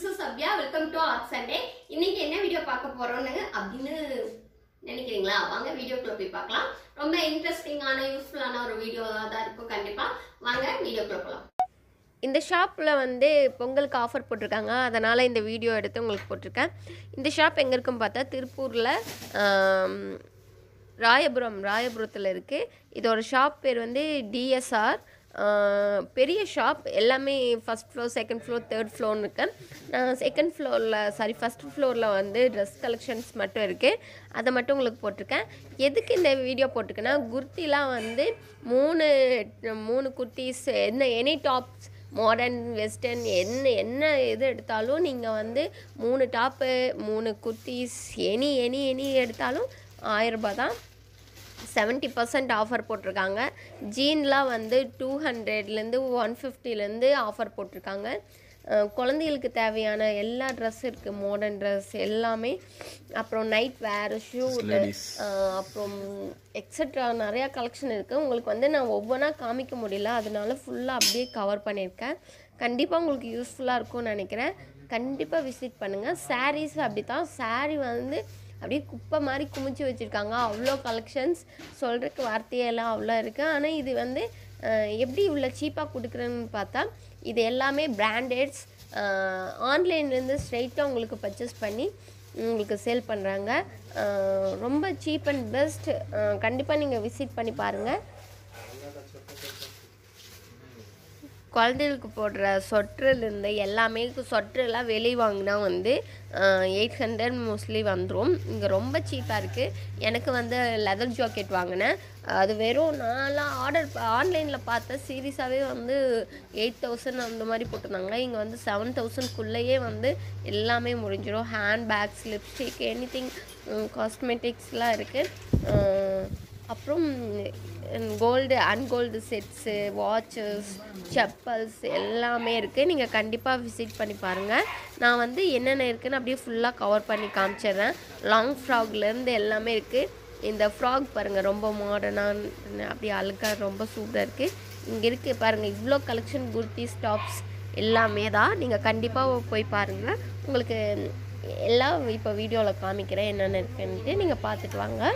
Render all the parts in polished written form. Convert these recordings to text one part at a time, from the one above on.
This is Sabya. Welcome to Art Sunday. இன்னைக்கு என்ன video பார்க்க போறோம்னு அப்படினு நினைக்கிறீங்களா? வாங்க வீடியோக்குள்ள போய் பார்க்கலாம். ரொம்ப இன்ட்ரஸ்டிங்கான யூஸ்ஃபுல்லான ஒரு வீடியோவா தான் இருக்கும் கண்டிப்பா. வாங்க வீடியோக்குள்ள போலாம். இந்த ஷாப்பில் வந்து பொங்கலுக்கு ஆஃபர் போட்டிருக்காங்க, அதனால் இந்த வீடியோ எடுத்து உங்களுக்கு போட்டிருக்கேன். இந்த ஷாப் எங்கே இருக்குன்னு பார்த்தா திருப்பூரில் ராயபுரத்தில் இருக்குது. இதோட ஷாப் பேர் வந்து டிஎஸ்ஆர். பெரிய ஷாப், எல்லாமே first floor, second floor, third ஃப்ளோர்னு இருக்குது. நான் ஃபஸ்ட் ஃப்ளோரில் வந்து ட்ரெஸ் கலெக்ஷன்ஸ் மட்டும் இருக்குது, அதை மட்டும் உங்களுக்கு போட்டிருக்கேன். எதுக்கு இந்த வீடியோ போட்டிருக்கேன்னா, குர்த்திலாம் வந்து மூணு kurtis, any tops, modern, western, என்ன எது எடுத்தாலும் நீங்கள் வந்து 3 டாப்பு 3 குர்த்திஸ் எனி எடுத்தாலும் 1000 ரூபாய் தான். 70% ஆஃபர் போட்டிருக்காங்க. ஜீன்லாம் வந்து 200லேருந்து 150லேருந்து ஆஃபர் போட்டிருக்காங்க. குழந்தைகளுக்கு தேவையான எல்லா ட்ரெஸ் இருக்குது, மாடர்ன் ட்ரெஸ் எல்லாமே. அப்புறம் நைட் வேர், ஷூ, அப்புறம் எக்ஸட்ரா நிறையா கலெக்ஷன் இருக்குது. உங்களுக்கு வந்து நான் ஒவ்வொன்றா காமிக்க முடியல, அதனால ஃபுல்லாக அப்படியே கவர் பண்ணியிருக்கேன். கண்டிப்பாக உங்களுக்கு யூஸ்ஃபுல்லாக இருக்கும்னு நினைக்கிறேன். கண்டிப்பாக விசிட் பண்ணுங்கள். சாரீஸ் அப்படி தான், சாரீ வந்து அப்படியே குப்பை மாதிரி குமிச்சு வச்சுருக்காங்க. அவ்வளோ கலெக்ஷன்ஸ், சொல்கிறதுக்கு வார்த்தையெல்லாம் அவ்வளோ இருக்குது. ஆனால் இது வந்து எப்படி இவ்வளோ சீப்பாக கொடுக்குறேன்னு பார்த்தா, இது எல்லாமே பிராண்டட்ஸ். ஆன்லைன்லேருந்து ஸ்ட்ரைட்டாக உங்களுக்கு பர்ச்சேஸ் பண்ணி உங்களுக்கு சேல் பண்ணுறாங்க. ரொம்ப சீப் அண்ட் பெஸ்ட். கண்டிப்பாக நீங்கள் விசிட் பண்ணி பாருங்கள். குழந்தைகளுக்கு போடுற சொட்டர்லேருந்து எல்லாமே, சொட்டரெல்லாம் வெளியே வாங்கினா வந்து 800 மோஸ்ட்லி வந்துடும். இங்கே ரொம்ப சீப்பாக இருக்குது. எனக்கு வந்து லெதர் ஜாக்கெட் வாங்கினேன், அது வெறும் நான்லாம் ஆன்லைனில் பார்த்தேன், சீரியஸாகவே வந்து 8000 அந்த மாதிரி போட்டிருந்தாங்க. இங்கே வந்து 7000க்குள்ளேயே வந்து எல்லாமே முடிஞ்சிடும். ஹேண்ட் பேக்ஸ், லிப்ஸ்டிக், எனிதிங், காஸ்மெட்டிக்ஸ்லாம் இருக்குது. அப்புறம் கோல்டு அன்கோல்டு செட்ஸு, வாட்சஸ், செப்பல்ஸ் எல்லாமே இருக்குது. நீங்கள் கண்டிப்பாக விசிட் பண்ணி பாருங்கள். நான் வந்து என்னென்ன இருக்குதுன்னு அப்படியே ஃபுல்லாக கவர் பண்ணி காமிச்சிடுறேன். லாங் ஃப்ராக்லேருந்து எல்லாமே இருக்குது. இந்த ஃப்ராக் பாருங்கள், ரொம்ப மாடர்னாக அப்படியே அழுக்காக ரொம்ப சூப்பராக இருக்குது. இங்கே இருக்குது பாருங்கள், இவ்வளோ கலெக்ஷன், குர்த்திஸ், டாப்ஸ் எல்லாமே தான். நீங்கள் கண்டிப்பாக போய் பாருங்கள். உங்களுக்கு எல்லாம் இப்போ வீடியோவில் காமிக்கிறேன் என்னென்ன இருக்குன்ட்டு, நீங்கள் பார்த்துட்டு வாங்க.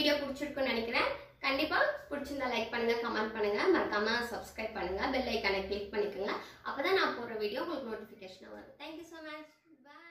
வீடியோ பிடிச்சிருக்குன்னு நினைக்கிறேன். கண்டிப்பா பிடிச்சிருந்தா லைக் பண்ணுங்க, கமெண்ட் பண்ணுங்க, மறக்காம சப்ஸ்கிரைப் பண்ணுங்க, பெல் ஐகானை கிளிக் பண்ணிக்கோங்க. அப்பதான் நான் போடுற வீடியோ உங்களுக்கு நோட்டிஃபிகேஷன் வரும். Thank you so much. Bye.